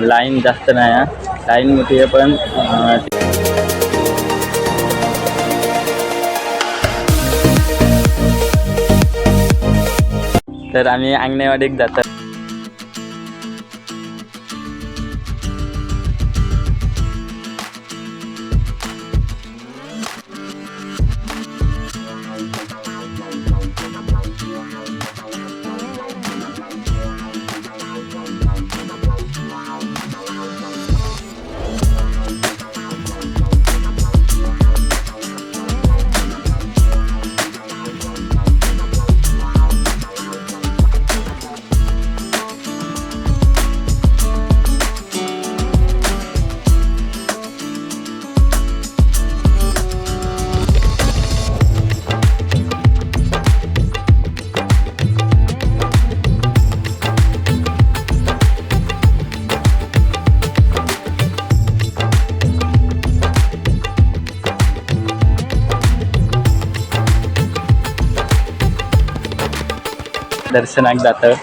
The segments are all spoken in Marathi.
लाईन जास्त नाही आहे, लाईन मोठी आहे पण तर आम्ही अंगणेवाडीत जातो. दर्शनाक जातं.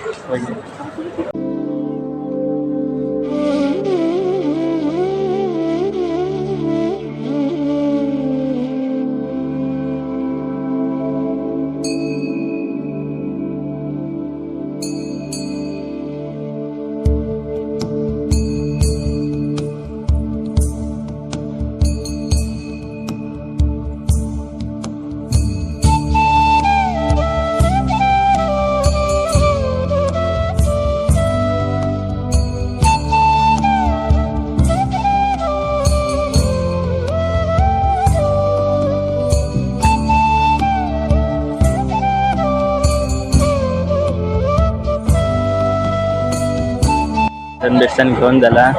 दर्शन घेऊन झाला,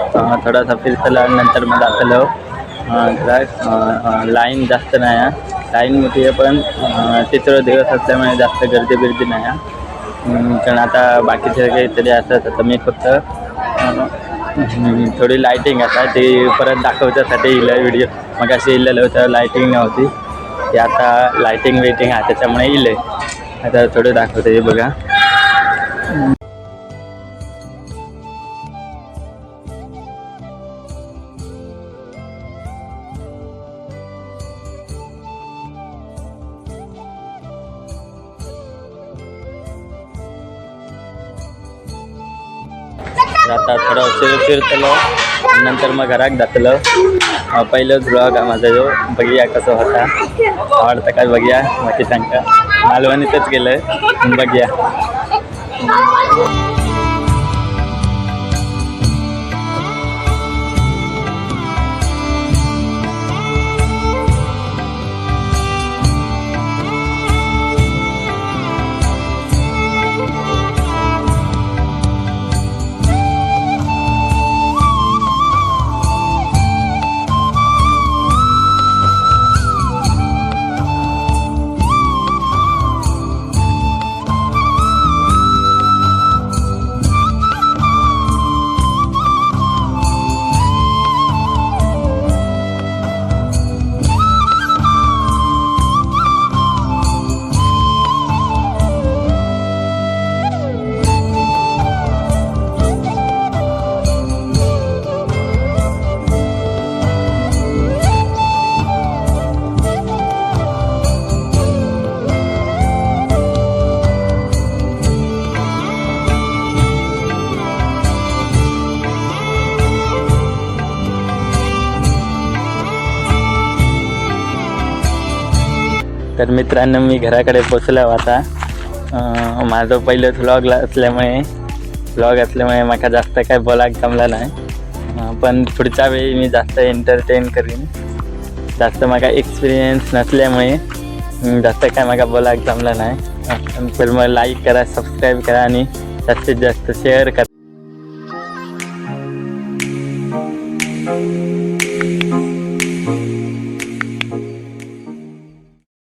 थोडासा फिरतला, नंतर मग जातलो. लाईन जास्त नाही आहे, लाईन मोठी आहे पण तिसरा दिवस असल्यामुळे जास्त गर्दी बिर्दी नाही आहे. कारण आता बाकीचे काहीतरी असतात. आता मी फक्त थोडी लाईटिंग आता ती परत दाखवण्यासाठी इलं व्हिडिओ मग अशी इलेलं होतं, लाईटिंग नव्हती ती, आता लाईटिंग वेटिंग आहे त्याच्यामुळे इले आता थोडं दाखवते. हे बघा, आता थोडं फिरतलो, नंतर मग घरात जातलो. पहिलंच ब्लॉग माझा जो बघूया कसं होता, आवडतं काय बघूया. बाकी सांगता मालवणीतच गेलं आहे, बघूया. तर मित्रांनो, मी घराकडे पोचलो आता. माझं पहिलं व्लॉग असल्यामुळे मला जास्त काय बोलाक जमला नाही, पण पुढच्या वेळी मी जास्त एंटरटेन करीन. जास्त मला एक्सपिरियन्स नसल्यामुळे जास्त काय मला बोलाक जमला नाही. तर मग लाईक करा, सबस्क्राईब करा आणि जास्तीत जास्त शेअर करा.